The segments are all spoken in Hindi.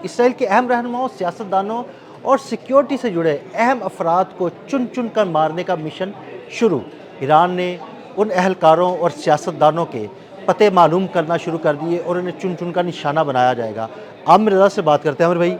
इसराइल के अहम रहनुमाओं, सियासतदानों और सिक्योरिटी से जुड़े अहम अफराद को चुन चुन कर मारने का मिशन शुरू। ईरान ने उन अहलकारों और सियासतदानों के पते मालूम करना शुरू कर दिए और उन्हें चुन चुन का निशाना बनाया जाएगा। आमिर रज़ा से बात करते हैं। आमिर भाई,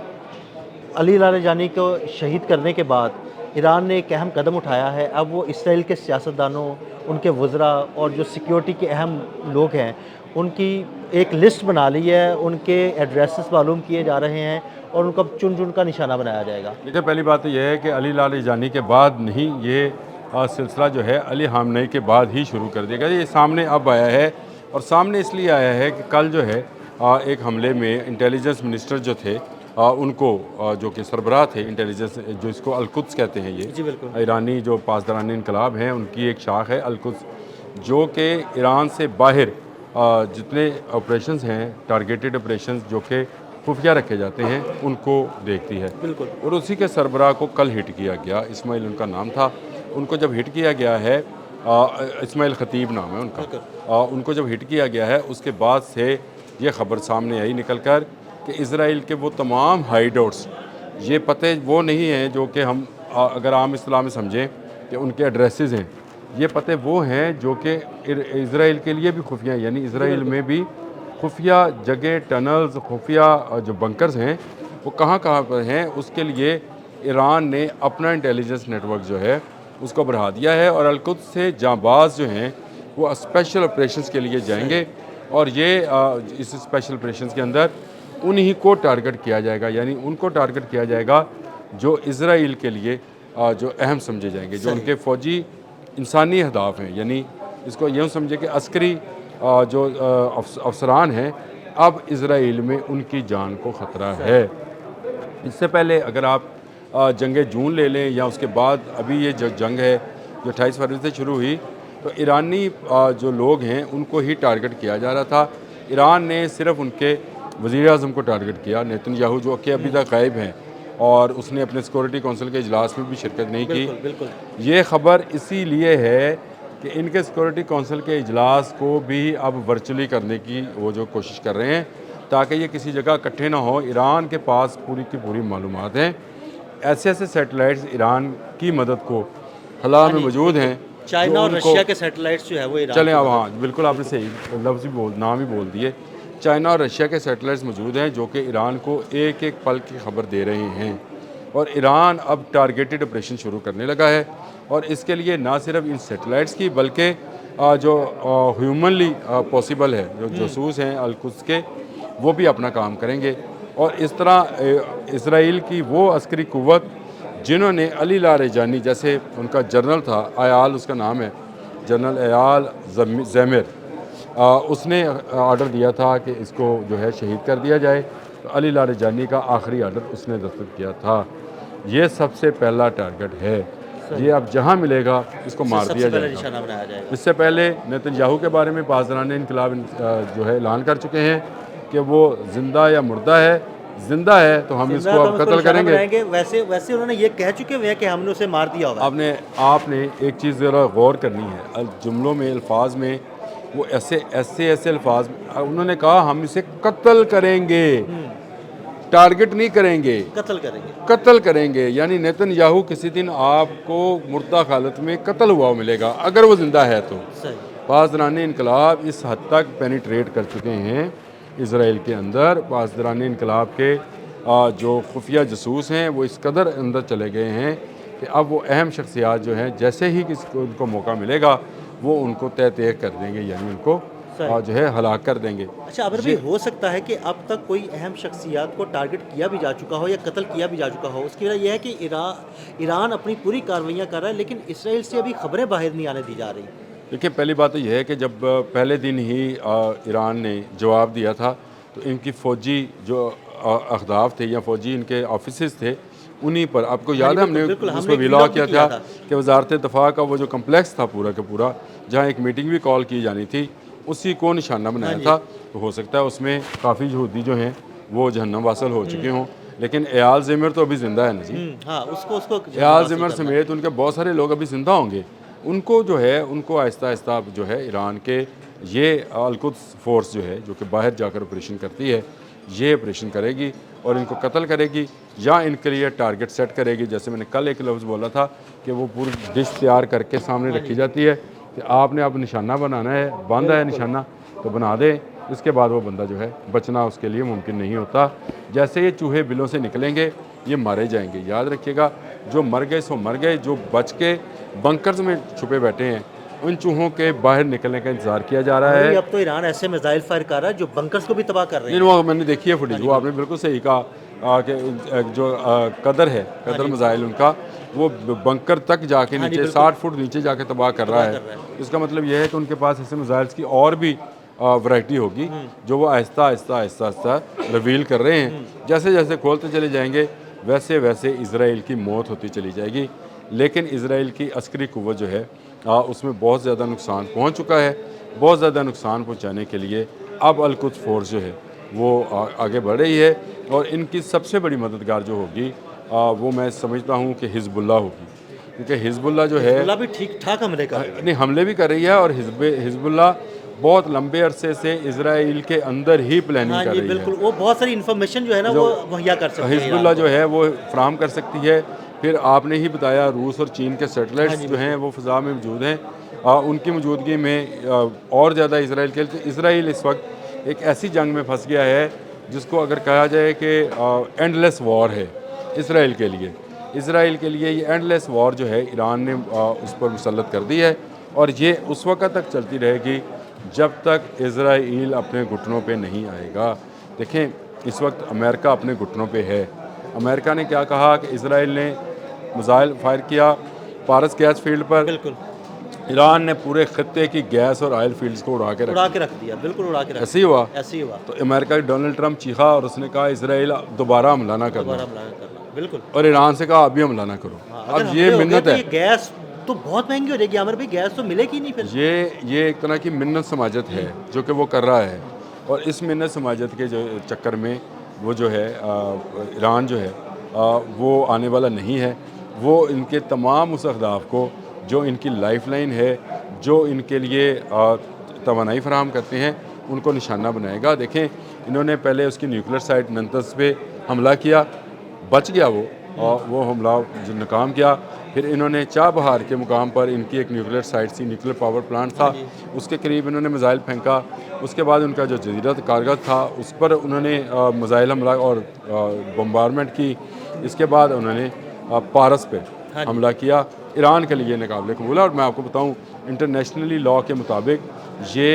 अली लारेजानी को शहीद करने के बाद ईरान ने एक अहम कदम उठाया है। अब वो इसराइल के सियासतदानों, उनके वज़रा और जो सिक्योरिटी के अहम लोग हैं, उनकी एक लिस्ट बना ली है, उनके एड्रेसेस मालूम किए जा रहे हैं और उनको अब चुन चुन का निशाना बनाया जाएगा। देखिए, पहली बात तो यह है कि अली लारेजानी के बाद नहीं, ये सिलसिला जो है अली ख़ामेनी के बाद ही शुरू कर दिया गया। ये सामने अब आया है और सामने इसलिए आया है कि कल जो है एक हमले में इंटेलिजेंस मिनिस्टर जो थे उनको जो कि सरबराह थे इंटेलिजेंस, जो इसको अल-कुद्स कहते हैं, ये जी बिल्कुल। ईरानी जो पासदारान इनकलाब हैं उनकी एक शाख है अल-कुद्स, जो कि ईरान से बाहर जितने ऑपरेशंस हैं, टारगेटेड ऑपरेशंस जो कि खुफिया रखे जाते हैं, उनको देखती है। बिल्कुल। और उसी के सरबराह को कल हिट किया गया। इस्माइल उनका नाम था। उनको जब हिट किया गया है, इस्माइल ख़तीब नाम है उनका, उनको जब हिट किया गया है उसके बाद से ये ख़बर सामने आई निकल कर कि इसराइल के वो तमाम हाइड आउट्स, ये पते वो नहीं हैं जो कि हम अगर आम इस्लाह में समझें कि उनके एड्रेसेस हैं। ये पते वो हैं जो कि इसराइल के लिए भी खुफिया, यानी इसराइल में भी खुफिया जगह, टनल्स, खुफिया जो बंकर्स हैं वो कहाँ कहाँ पर हैं, उसके लिए ईरान ने अपना इंटेलिजेंस नेटवर्क जो है उसको बढ़ा दिया है। और अल-कुद्स से जांबाज जो हैं वो स्पेशल ऑपरेशंस के लिए जाएंगे और ये इस स्पेशल ऑपरेशंस के अंदर उन्हीं को टारगेट किया जाएगा, यानी उनको टारगेट किया जाएगा जो इसराइल के लिए जो अहम समझे जाएंगे, जो उनके फ़ौजी इंसानी अहदाफ हैं। यानी इसको यूँ समझे कि अस्करी जो अफसरान हैं, अब इसराइल में उनकी जान को ख़तरा है। इससे पहले अगर आप जंग जून ले लें या उसके बाद अभी ये जो जंग है जो 28 फरवरी से शुरू हुई, तो ईरानी जो लोग हैं उनको ही टारगेट किया जा रहा था। ईरान ने सिर्फ उनके वज़ीर-ए-आज़म को टारगेट किया, नेतन्याहू, जो कि अभी तक गायब हैं और उसने अपने सिक्योरिटी कौंसिल के इजलास में भी शिरकत नहीं की। बिल्कुल। ये ख़बर इसीलिए है कि इनके सिक्योरिटी कौंसिल के इजलास को भी अब वर्चुअली करने की वो जो कोशिश कर रहे हैं, ताकि ये किसी जगह इकट्ठे ना हो। ईरान के पास पूरी की पूरी मालूमात हैं। ऐसे ऐसे सैटेलाइट्स ईरान की मदद को खला में मौजूद हैं। चाइना और रशिया के सैटेलाइट्स जो है वो ईरान चलें अब, हाँ बिल्कुल, आपने सही लफ्ज़ भी नाम ही बोल दिए। चाइना और रशिया के सैटेलाइट्स मौजूद हैं जो कि ईरान को एक एक पल की खबर दे रहे हैं। और ईरान अब टारगेटेड ऑपरेशन शुरू करने लगा है और इसके लिए ना सिर्फ इन सैटेलाइट्स की बल्कि जो ह्यूमनली पॉसिबल है, जो जासूस हैं अल-कुद्स के, वो भी अपना काम करेंगे। और इस तरह इसराइल की वो अस्करी कुव्वत जिन्होंने अली लारेजानी, जैसे उनका जनरल था, अयाल उसका नाम है, जनरल अयाल ज़ैमिर, उसने ऑर्डर दिया था कि इसको जो है शहीद कर दिया जाए। तो अली लारेजानी का आखिरी ऑर्डर उसने दस्तखत किया था। ये सबसे पहला टारगेट है। ये अब जहाँ मिलेगा इसको मार दिया जाएगा। इससे पहले नेतन्याहू के बारे में पासदारान इनकलाब जो है ऐलान कर चुके हैं कि वो ज़िंदा या मुर्दा है। ज़िंदा है तो हम इसको अब कत्ल करेंगे। वैसे उन्होंने ये कह चुके हुए हैं कि हमने उसे मार दिया होगा। आपने एक चीज़ ज़रा गौर करनी है, जुमलों में, अल्फाज में, वो ऐसे अल्फाज उन्होंने कहा हम इसे कत्ल करेंगे, टारगेट नहीं करेंगे, कत्ल करेंगे। यानी नेतन्याहू किसी दिन आपको मुर्दा हालत में कत्ल हुआ मिलेगा अगर वो ज़िंदा है तो। पासदारान इनकलाब इस हद तक पेनिट्रेट कर चुके हैं इसराइल के अंदर। पासदारान इनकलाब के जो खुफिया जासूस हैं वो इस कदर अंदर चले गए हैं कि अब वो अहम शख्सियात जो हैं, जैसे ही किसी उनको मौका मिलेगा वो उनको तय कर देंगे, यानी उनको जो है हलाक कर देंगे। अच्छा अगर भी हो सकता है कि अब तक कोई अहम शख्सियात को टारगेट किया भी जा चुका हो या कत्ल किया भी जा चुका हो। उसकी वजह यह है कि ईरान अपनी पूरी कार्रवाइयाँ कर रहा है, लेकिन इसराइल से अभी खबरें बाहर नहीं आने दी जा रही। देखिए, पहली बात तो यह है कि जब पहले दिन ही ईरान ने जवाब दिया था तो इनकी फ़ौजी जो अहदाफ थे या फ़ौजी इनके ऑफिस थे, उन्हीं पर आपको याद है हमने उसको विला किया था कि वजारत दफ़ा का वो जो कम्प्लेक्स था पूरा का पूरा, जहाँ एक मीटिंग भी कॉल की जानी थी, उसी को निशाना बनाया था। तो हो सकता है उसमें काफ़ी यहूदी जो हैं वो जहन्नम वासल हो चुके हों, लेकिन अयाल ज़ैमिर तो अभी ज़िंदा है ना जी। उसको अयाल ज़ैमिर समेत उनके बहुत सारे लोग अभी ज़िंदा होंगे। उनको जो है उनको आहिस्ता आहिस्ता जो है ईरान के ये अल-कुद्स फोर्स जो है, जो कि बाहर जाकर ऑपरेशन करती है, ये ऑपरेशन करेगी और इनको कत्ल करेगी या इनके लिए टारगेट सेट करेगी। जैसे मैंने कल एक लफ्ज़ बोला था कि वो पूरी डिश तैयार करके सामने रखी जाती है कि आपने अब निशाना बनाना है, बांधा है निशाना तो बना दें, इसके बाद वो बंदा जो है बचना उसके लिए मुमकिन नहीं होता। जैसे ये चूहे बिलों से निकलेंगे ये मारे जाएंगे। याद रखिएगा, जो मर गए सो मर गए, जो बच के बंकर्स में छुपे बैठे हैं उन चूहों के बाहर निकलने का इंतज़ार किया जा रहा है। अब तो ईरान ऐसे मिसाइल फायर कर रहा है जो बंकर्स को भी तबाह कर रहे हैं। वो मैंने देखी है फुटेज, वो आपने बिल्कुल सही कहा कि जो कदर है, कदर मिसाइल उनका वो बंकर तक जाके नीचे 60 फुट नीचे जाके तबाह कर रहा है। इसका मतलब यह है कि उनके पास ऐसे मिसाइल्स की और भी वैरायटी होगी जो वो आहिस्ता आहिस्ता आहिस्ता आहिस्ता रिवील कर रहे हैं। जैसे जैसे खोलते चले जाएंगे वैसे वैसे इसराइल की मौत होती चली जाएगी। लेकिन इसराइल की अस्करी कुव्वत जो है उसमें बहुत ज़्यादा नुकसान पहुंच चुका है। बहुत ज़्यादा नुकसान पहुंचाने के लिए अब अल-कुद्स फोर्स जो है वो आगे बढ़ रही है और इनकी सबसे बड़ी मददगार जो होगी वो मैं समझता हूँ कि हिजबुल्लाह होगी, क्योंकि हिजबुल्लाह जो है भी ठीक ठाक हमले कर रही है। नहीं हमले भी कर रही है और हिजबुल्लाह बहुत लंबे अरसे से इसराइल के अंदर ही प्लानिंग कर रही है। बिल्कुल, वो बहुत सारी इन्फॉर्मेशन जो है ना वो मुहैया कर सकती है। हिजबुल्लाह जो है वो फ्राहम कर सकती है। फिर आपने ही बताया रूस और चीन के सैटेलाइट्स जो हैं वो फ़ज़ा में मौजूद हैं, उनकी मौजूदगी में और ज़्यादा इसराइल इस वक्त एक ऐसी जंग में फंस गया है जिसको अगर कहा जाए कि एंडलेस वॉर है इसराइल के लिए। इसराइल के लिए ये एंडलेस वॉर जो है ईरान ने उस पर मुसल्लत कर दी है और ये उस वक्त तक चलती रहेगी जब तक इसराइल अपने घुटनों पे नहीं आएगा। देखें, इस वक्त अमेरिका अपने घुटनों पे है। अमेरिका ने क्या कहा कि इसराइल ने मिसाइल फायर किया पारस गैस फील्ड पर। बिल्कुल, ईरान ने पूरे खत्ते की गैस और ऑयल फील्ड्स को उड़ा के रख दिया। बिल्कुल उड़ा के रख ऐसे ही हुआ। ऐसे ही हुआ। तो अमेरिका के डोनाल्ड ट्रंप चीखा और उसने कहा इसराइल दोबारा हमला ना करना, बिल्कुल। और ईरान से कहा अभी हमला ना करो। अब ये मिन्नत है, गैस तो बहुत महंगी हो जाएगी आमिर भाई, गैस तो मिलेगी नहीं फिर। ये एक तरह की मिन्नत समाजत है जो कि वो कर रहा है और इस मिन्नत समाजत के जो चक्कर में वो जो है ईरान जो है वो आने वाला नहीं है। वो इनके तमाम उस अहदाफ को जो इनकी लाइफलाइन है, जो इनके लिए तवानाई फराहम करते हैं, उनको निशाना बनाएगा। देखें, इन्होंने पहले उसकी न्यूक्लियर साइट नंतस पे हमला किया, बच गया वो हमला जो नाकाम किया। फिर इन्होंने चाबहार के मुकाम पर इनकी एक न्यूक्लियर साइट थी, न्यूक्लियर पावर प्लांट था, उसके करीब इन्होंने मिसाइल फेंका। उसके बाद उनका जो जजीरत कारगर था उस पर उन्होंने मिसाइल हमला और बम्बारमेंट की। इसके बाद उन्होंने पारस पे हमला किया। ईरान के लिए नाकाबिल कबूल है और मैं आपको बताऊं इंटरनेशनली लॉ के मुताबिक ये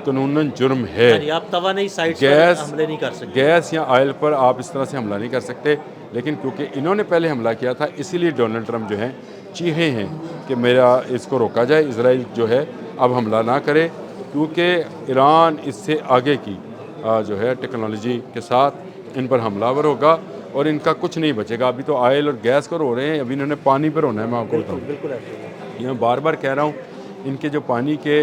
कानूनन जुर्म है। आप तवानाई साइट पर हमले नहीं कर सकते, गैस या ऑयल पर आप इस तरह से हमला नहीं कर सकते। लेकिन क्योंकि इन्होंने पहले हमला किया था इसीलिए डोनाल्ड ट्रंप जो हैं चीखे हैं कि मेरा इसको रोका जाए, इसराइल जो है अब हमला ना करे, क्योंकि ईरान इससे आगे की जो है टेक्नोलॉजी के साथ इन पर हमलावर होगा और इनका कुछ नहीं बचेगा। अभी तो ऑयल और गैस पर हो रहे हैं, अभी इन्होंने पानी पर होना है। मैं आपको बताऊँ, बिल्कुल ये मैं बार बार कह रहा हूँ, इनके जो पानी के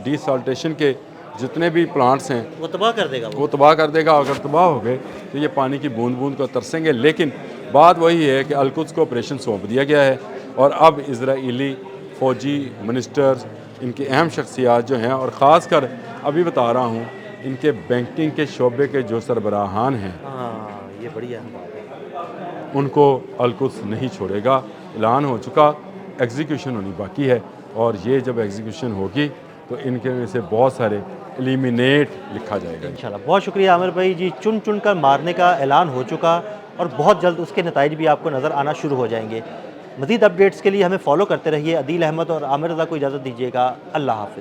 डिसॉल्टेशन के जितने भी प्लांट्स हैं वो तबाह कर देगा। वो तबाह कर देगा। अगर तबाह हो गए तो ये पानी की बूंद बूंद को तरसेंगे। लेकिन बात वही है कि अल-कुद्स को ऑपरेशन सौंप दिया गया है और अब इजराइली फ़ौजी मिनिस्टर्स, इनकी अहम शख्सियात जो हैं, और ख़ास कर अभी बता रहा हूँ इनके बैंकिंग के शोबे के जो सरबराहान हैं, ये बढ़िया, उनको अल-कुद्स नहीं छोड़ेगा। ऐलान हो चुका, एग्जीक्यूशन होनी बाकी है और ये जब एग्जीक्यूशन होगी तो इनके में से बहुत सारे एलिमिनेट लिखा जाएगा इंशाल्लाह। बहुत शुक्रिया आमिर भाई जी। चुन चुन कर मारने का ऐलान हो चुका और बहुत जल्द उसके नताइज भी आपको नज़र आना शुरू हो जाएंगे। मज़ीद अपडेट्स के लिए हमें फॉलो करते रहिए। अदील अहमद और आमिर रज़ा को इजाज़त दीजिएगा। अल्लाह हाफ़िज़।